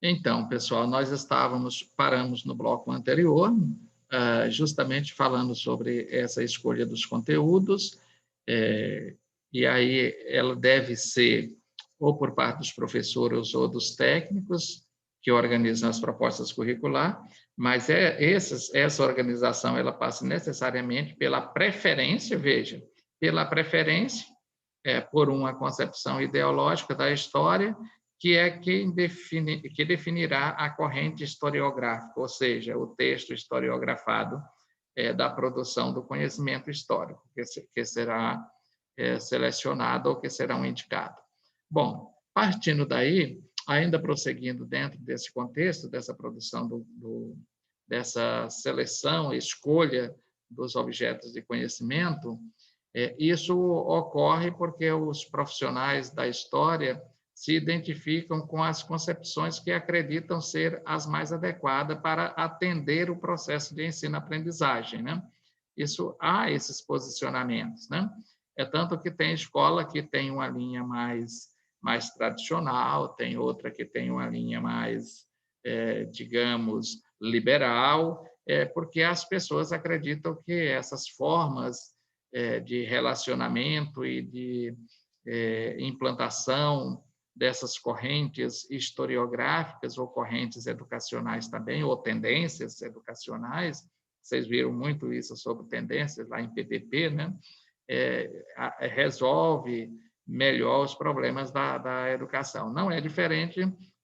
Então, pessoal, nós paramos no bloco anterior, justamente falando sobre essa escolha dos conteúdos, e aí ela deve ser ou por parte dos professores ou dos técnicos que organizam as propostas curriculares, mas essa organização ela passa necessariamente pela preferência, veja, pela preferência por uma concepção ideológica da história, que é que definirá a corrente historiográfica, ou seja, o texto historiografado da produção do conhecimento histórico, que será selecionado ou que será indicado. Bom, partindo daí, ainda prosseguindo dentro desse contexto, dessa produção, dessa seleção e escolha dos objetos de conhecimento, isso ocorre porque os profissionais da história se identificam com as concepções que acreditam ser as mais adequadas para atender o processo de ensino-aprendizagem, né? Há esses posicionamentos, né? É tanto que tem escola que tem uma linha mais tradicional, tem outra que tem uma linha mais, digamos, liberal, porque as pessoas acreditam que essas formas de relacionamento e de implantação dessas correntes historiográficas ou correntes educacionais também, ou tendências educacionais, vocês viram muito isso sobre tendências lá em PPP, né? Resolve melhor os problemas da educação. Não é diferente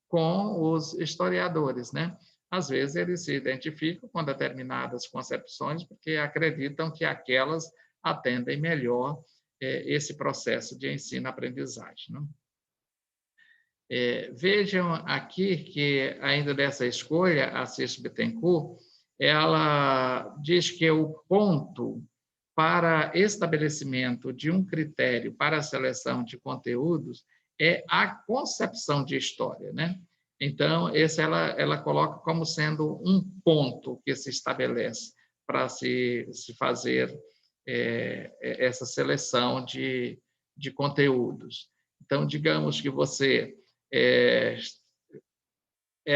com os historiadores, né? Às vezes eles se identificam com determinadas concepções porque acreditam que aquelas atendem melhor esse processo de ensino-aprendizagem, né? Vejam aqui que, ainda dessa escolha, a Assis Bittencourt, ela diz que o ponto para estabelecimento de um critério para a seleção de conteúdos é a concepção de história, né? Então, esse ela coloca como sendo um ponto que se estabelece para se fazer essa seleção de conteúdos. Então, digamos que você é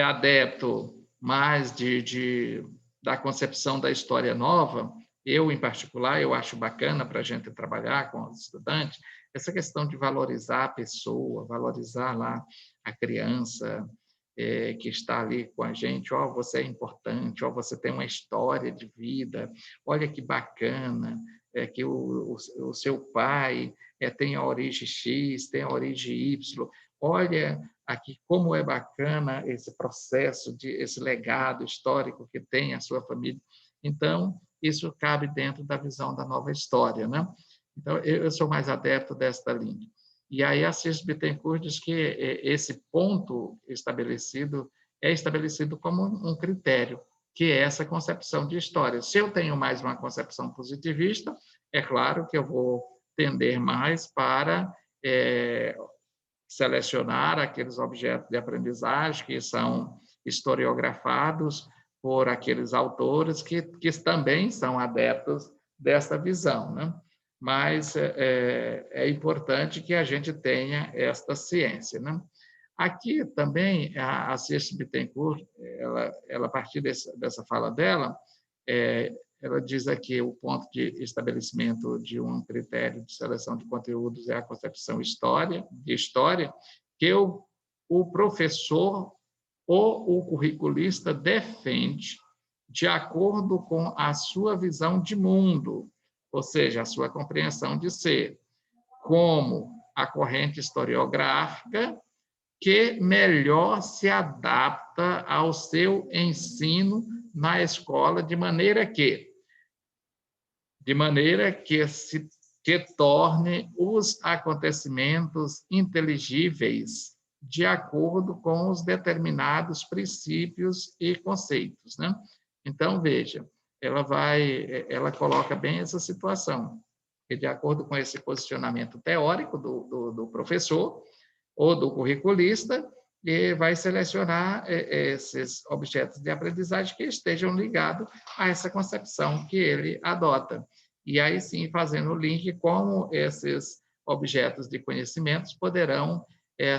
adepto mais da concepção da história nova. Eu, em particular, eu acho bacana para a gente trabalhar com os estudantes essa questão de valorizar a pessoa, valorizar lá a criança que está ali com a gente. Ó, você é importante, ó, você tem uma história de vida, olha que bacana, que o seu pai tem a origem X, tem a origem Y, olha aqui como é bacana esse processo, esse legado histórico que tem a sua família. Então, isso cabe dentro da visão da nova história, né? Então, eu sou mais adepto desta linha. E aí, Assis Bittencourt diz que esse ponto estabelecido é estabelecido como um critério, que é essa concepção de história. Se eu tenho mais uma concepção positivista, é claro que eu vou tender mais para selecionar aqueles objetos de aprendizagem que são historiografados por aqueles autores que também são adeptos dessa visão, né? Mas é importante que a gente tenha esta ciência, né? Aqui também, a Circe Bittencourt, ela a partir dessa fala dela, ela diz aqui o ponto de estabelecimento de um critério de seleção de conteúdos é a concepção de história, que o professor ou o curriculista defende de acordo com a sua visão de mundo, ou seja, a sua compreensão de ser, como a corrente historiográfica que melhor se adapta ao seu ensino na escola, de maneira que torne os acontecimentos inteligíveis de acordo com os determinados princípios e conceitos, né? Então, veja, ela coloca bem essa situação, que de acordo com esse posicionamento teórico do professor ou do curriculista, e vai selecionar esses objetos de aprendizagem que estejam ligados a essa concepção que ele adota. E aí sim, fazendo o link como esses objetos de conhecimentos poderão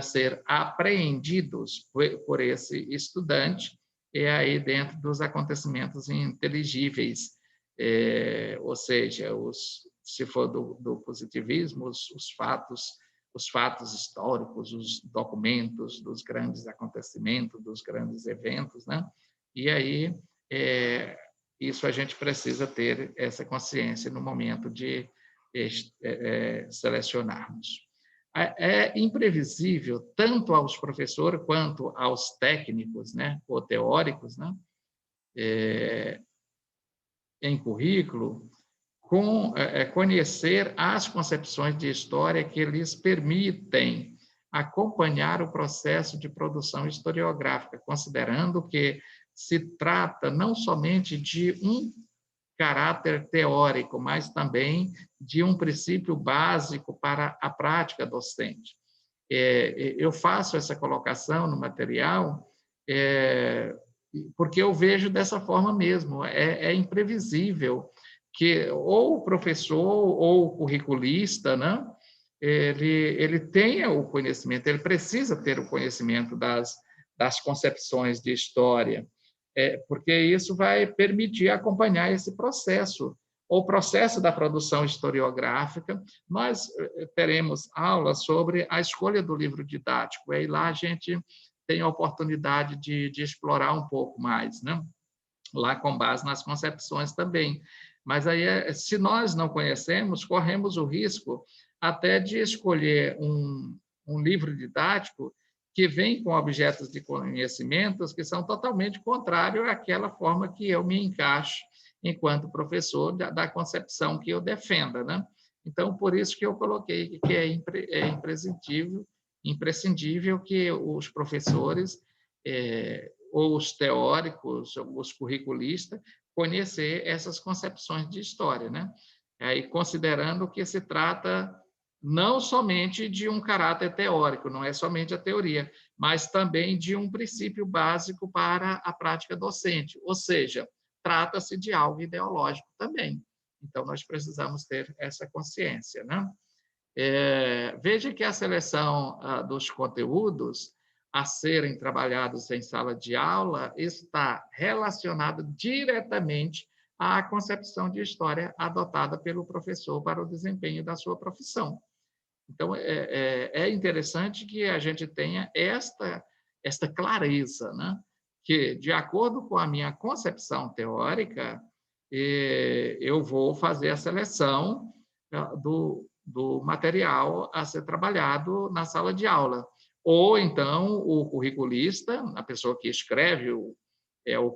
ser apreendidos por esse estudante, aí dentro dos acontecimentos inteligíveis, ou seja, se for do positivismo, os fatos históricos, os documentos dos grandes acontecimentos, dos grandes eventos, né? E aí, isso a gente precisa ter essa consciência no momento de selecionarmos. É imprevisível, tanto aos professores quanto aos técnicos, né, ou teóricos, né, em currículo, conhecer as concepções de história que lhes permitem acompanhar o processo de produção historiográfica, considerando que se trata não somente de um caráter teórico, mas também de um princípio básico para a prática docente. Eu faço essa colocação no material porque eu vejo dessa forma mesmo. É imprevisível que ou o professor ou o curriculista, né, ele tenha o conhecimento, ele precisa ter o conhecimento das concepções de história, porque isso vai permitir acompanhar esse processo, o processo da produção historiográfica. Nós teremos aulas sobre a escolha do livro didático, e lá a gente tem a oportunidade de explorar um pouco mais, né? Lá com base nas concepções também. Mas aí, se nós não conhecemos, corremos o risco até de escolher um livro didático que vem com objetos de conhecimentos que são totalmente contrários àquela forma que eu me encaixo enquanto professor da concepção que eu defenda, né? Então, por isso que eu coloquei que é imprescindível que os professores, ou os teóricos, ou os curriculistas, conhecer essas concepções de história, né? Aí, considerando que se trata não somente de um caráter teórico, não é somente a teoria, mas também de um princípio básico para a prática docente, ou seja, trata-se de algo ideológico também. Então, nós precisamos ter essa consciência, né? Veja que a seleção dos conteúdos a serem trabalhados em sala de aula está relacionada diretamente à concepção de história adotada pelo professor para o desempenho da sua profissão. Então, é interessante que a gente tenha esta clareza, né? Que, de acordo com a minha concepção teórica, eu vou fazer a seleção do material a ser trabalhado na sala de aula. Ou, então, o curriculista, a pessoa que escreve o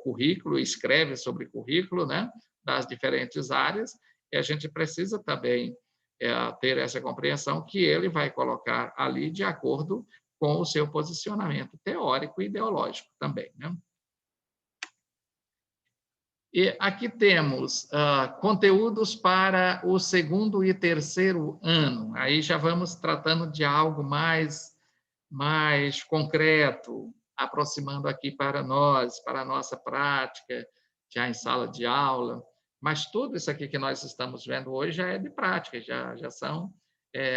currículo, escreve sobre o currículo, né, das diferentes áreas, e a gente precisa também ter essa compreensão que ele vai colocar ali de acordo com o seu posicionamento teórico e ideológico também, né? E aqui temos conteúdos para o segundo e terceiro ano. Aí já vamos tratando de algo mais concreto, aproximando aqui para nós, para a nossa prática, já em sala de aula. Mas tudo isso aqui que nós estamos vendo hoje já é de prática, já são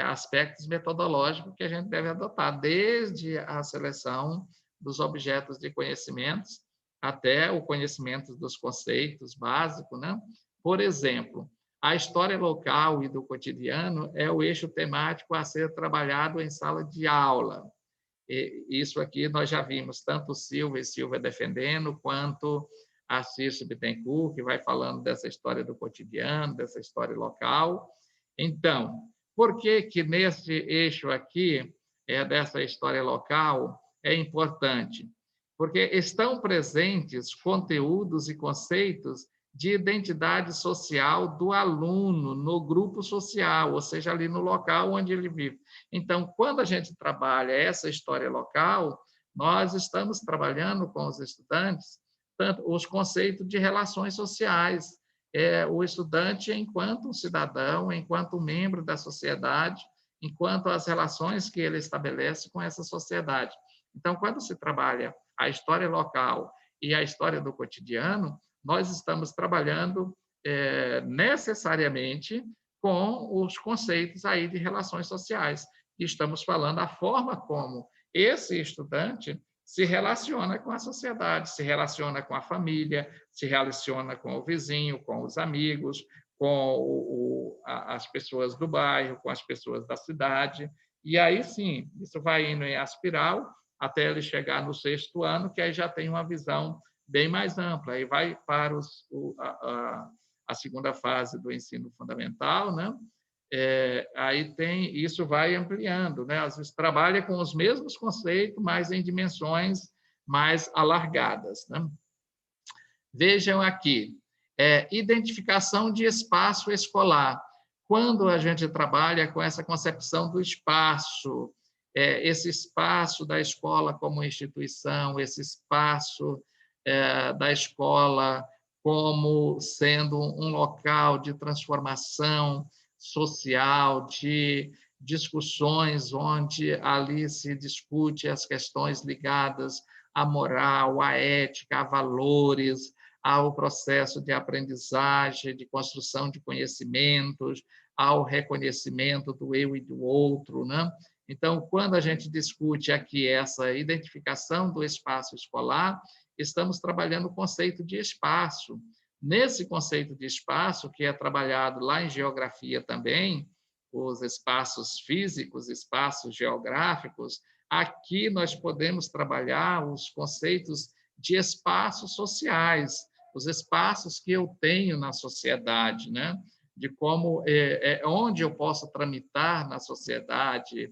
aspectos metodológicos que a gente deve adotar, desde a seleção dos objetos de conhecimentos até o conhecimento dos conceitos básicos, né? Por exemplo, a história local e do cotidiano é o eixo temático a ser trabalhado em sala de aula. Isso aqui nós já vimos tanto Silva e Silva defendendo, quanto a Cícero Bittencourt, que vai falando dessa história do cotidiano, dessa história local. Então, por que nesse eixo aqui, dessa história local, é importante? Porque estão presentes conteúdos e conceitos de identidade social do aluno no grupo social, ou seja, ali no local onde ele vive. Então, quando a gente trabalha essa história local, nós estamos trabalhando com os estudantes tanto os conceitos de relações sociais, o estudante enquanto cidadão, enquanto membro da sociedade, enquanto as relações que ele estabelece com essa sociedade. Então, quando se trabalha a história local e a história do cotidiano, nós estamos trabalhando necessariamente com os conceitos aí de relações sociais. estamos falando a forma como esse estudante se relaciona com a sociedade, se relaciona com a família, se relaciona com o vizinho, com os amigos, com as pessoas do bairro, com as pessoas da cidade. E aí, sim, isso vai indo em espiral até ele chegar no 6º ano, que aí já tem uma visão bem mais ampla. Aí vai para a segunda fase do ensino fundamental, né? Aí tem, isso vai ampliando, né? Às vezes trabalha com os mesmos conceitos, mas em dimensões mais alargadas, né? Vejam aqui, identificação de espaço escolar. Quando a gente trabalha com essa concepção do espaço, esse espaço da escola como instituição, esse espaço da escola como sendo um local de transformação social, de discussões onde ali se discute as questões ligadas à moral, à ética, a valores, ao processo de aprendizagem, de construção de conhecimentos, ao reconhecimento do eu e do outro, né? Então, quando a gente discute aqui essa identificação do espaço escolar, estamos trabalhando o conceito de espaço. Nesse conceito de espaço, que é trabalhado lá em geografia também, os espaços físicos, espaços geográficos, aqui nós podemos trabalhar os conceitos de espaços sociais, os espaços que eu tenho na sociedade, né? De como, onde eu posso tramitar na sociedade,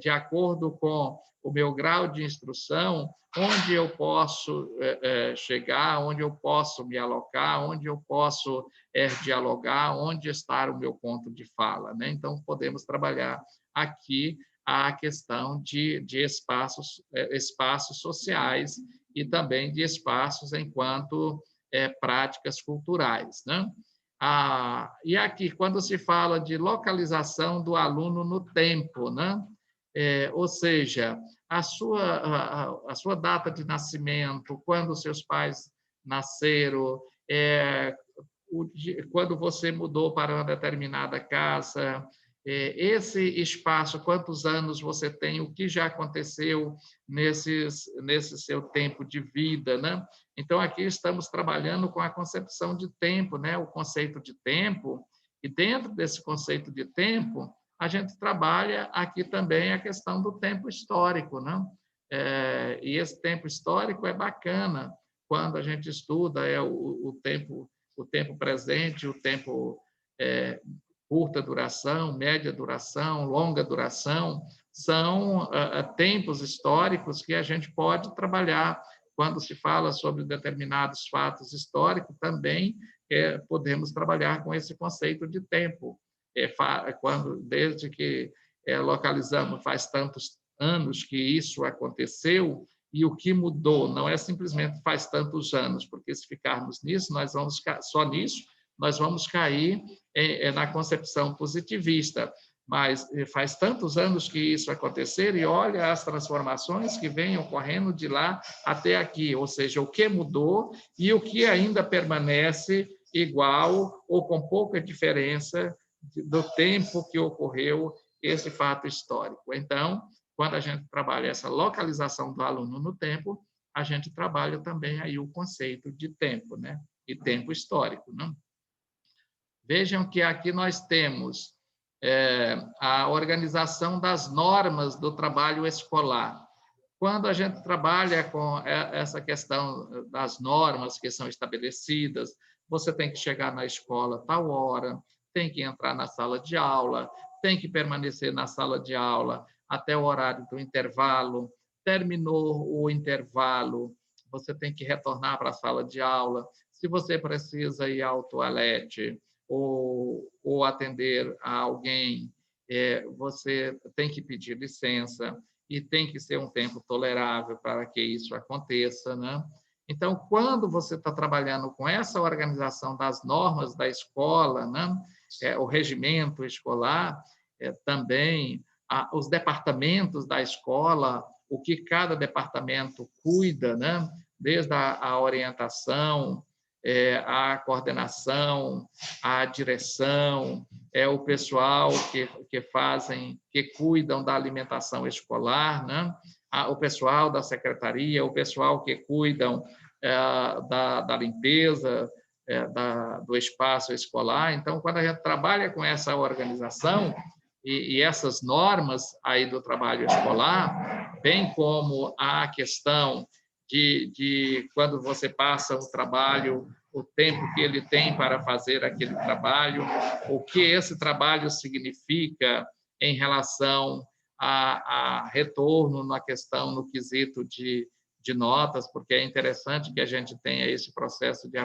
de acordo com o meu grau de instrução, onde eu posso chegar, onde eu posso me alocar, onde eu posso dialogar, onde está o meu ponto de fala, né? Então, podemos trabalhar aqui a questão de espaços sociais e também de espaços enquanto práticas culturais, né? E aqui, quando se fala de localização do aluno no tempo, né? Ou seja, a sua data de nascimento, quando seus pais nasceram, quando você mudou para uma determinada casa, esse espaço, quantos anos você tem, o que já aconteceu nesse seu tempo de vida, né? Então, aqui estamos trabalhando com a concepção de tempo, né? O conceito de tempo, e dentro desse conceito de tempo, a gente trabalha aqui também a questão do tempo histórico, né? E esse tempo histórico é bacana quando a gente estuda o tempo presente, o tempo curta duração, média duração, longa duração, são tempos históricos que a gente pode trabalhar. Quando se fala sobre determinados fatos históricos, também podemos trabalhar com esse conceito de tempo. Desde que localizamos, faz tantos anos que isso aconteceu, e o que mudou não é simplesmente faz tantos anos, porque se ficarmos nisso, só nisso, nós vamos cair na concepção positivista. Mas faz tantos anos que isso aconteceu e olha as transformações que vêm ocorrendo de lá até aqui, ou seja, o que mudou e o que ainda permanece igual ou com pouca diferença do tempo que ocorreu esse fato histórico. Então, quando a gente trabalha essa localização do aluno no tempo, a gente trabalha também aí o conceito de tempo, né? E tempo histórico, né? Vejam que aqui nós temos a organização das normas do trabalho escolar. Quando a gente trabalha com essa questão das normas que são estabelecidas, você tem que chegar na escola tal hora, tem que entrar na sala de aula, tem que permanecer na sala de aula até o horário do intervalo, terminou o intervalo, você tem que retornar para a sala de aula. Se você precisa ir ao toalete ou atender a alguém, você tem que pedir licença e tem que ser um tempo tolerável para que isso aconteça, né? Então, quando você está trabalhando com essa organização das normas da escola, né? O regimento escolar, também os departamentos da escola, o que cada departamento cuida, né? Desde a orientação, a coordenação, a direção, o pessoal que cuidam da alimentação escolar, né? O pessoal da secretaria, o pessoal que cuidam da limpeza, do espaço escolar. Então, quando a gente trabalha com essa organização e essas normas aí do trabalho escolar, bem como a questão de quando você passa o trabalho, o tempo que ele tem para fazer aquele trabalho, o que esse trabalho significa em relação a retorno na questão, no quesito de notas, porque é interessante que a gente tenha esse processo de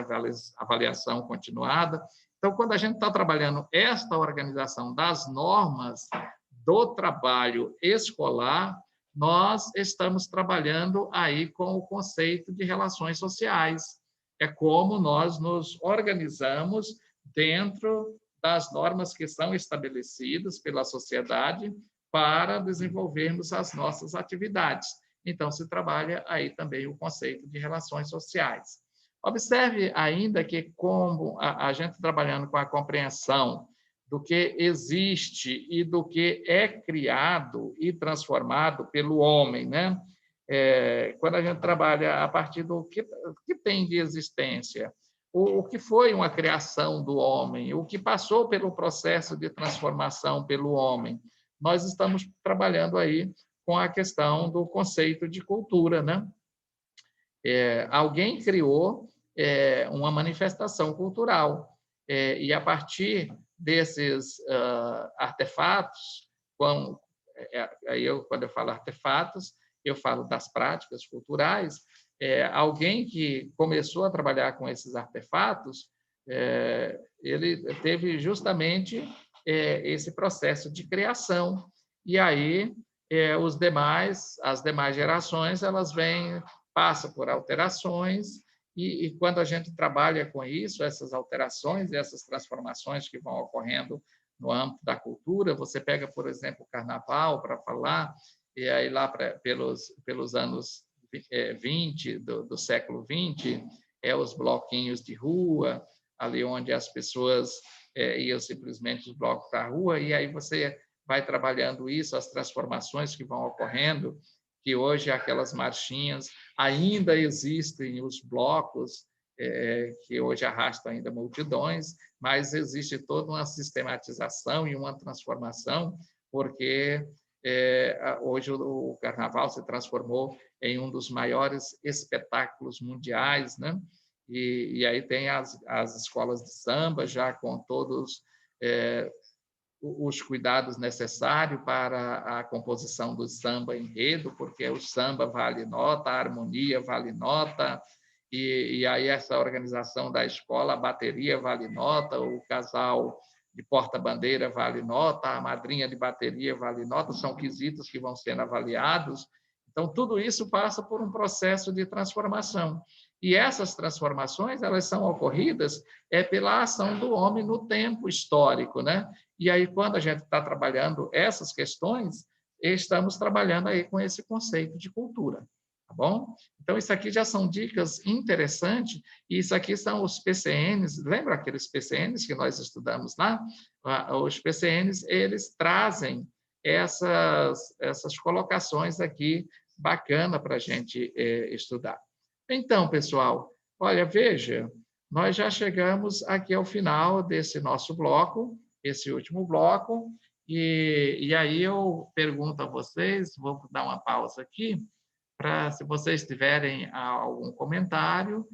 avaliação continuada. Então, quando a gente está trabalhando esta organização das normas do trabalho escolar, nós estamos trabalhando aí com o conceito de relações sociais. É como nós nos organizamos dentro das normas que são estabelecidas pela sociedade para desenvolvermos as nossas atividades. Então, se trabalha aí também o conceito de relações sociais. Observe ainda que, como a gente trabalhando com a compreensão do que existe e do que é criado e transformado pelo homem, né? Quando a gente trabalha a partir do que tem de existência, o que foi uma criação do homem, o que passou pelo processo de transformação pelo homem, nós estamos trabalhando aí com a questão do conceito de cultura, né? Alguém criou uma manifestação cultural, e a partir desses artefatos, quando eu falo artefatos, eu falo das práticas culturais, alguém que começou a trabalhar com esses artefatos, ele teve justamente esse processo de criação, e aí as demais gerações, elas passam por alterações, e quando a gente trabalha com isso, essas alterações e essas transformações que vão ocorrendo no âmbito da cultura, você pega, por exemplo, o carnaval para falar, e aí lá pelos anos 20 do século 20, os bloquinhos de rua, ali onde as pessoas iam simplesmente os blocos para a rua, e aí você vai trabalhando isso, as transformações que vão ocorrendo, que hoje aquelas marchinhas ainda existem, os blocos, que hoje arrastam ainda multidões, mas existe toda uma sistematização e uma transformação, porque hoje o carnaval se transformou em um dos maiores espetáculos mundiais, né? E aí tem as escolas de samba já com todos os cuidados necessários para a composição do samba enredo, porque o samba vale nota, a harmonia vale nota, e aí essa organização da escola, a bateria vale nota, o casal de porta-bandeira vale nota, a madrinha de bateria vale nota, são quesitos que vão sendo avaliados. Então, tudo isso passa por um processo de transformação. E essas transformações, elas são ocorridas pela ação do homem no tempo histórico, né? E aí, quando a gente está trabalhando essas questões, estamos trabalhando aí com esse conceito de cultura, tá bom? Então, isso aqui já são dicas interessantes, e isso aqui são os PCNs, lembra aqueles PCNs que nós estudamos lá? Os PCNs, eles trazem essas colocações aqui, bacana para a gente estudar. Então, pessoal, olha, veja, nós já chegamos aqui ao final desse nosso bloco, esse último bloco, e aí eu pergunto a vocês, vou dar uma pausa aqui, para se vocês tiverem algum comentário,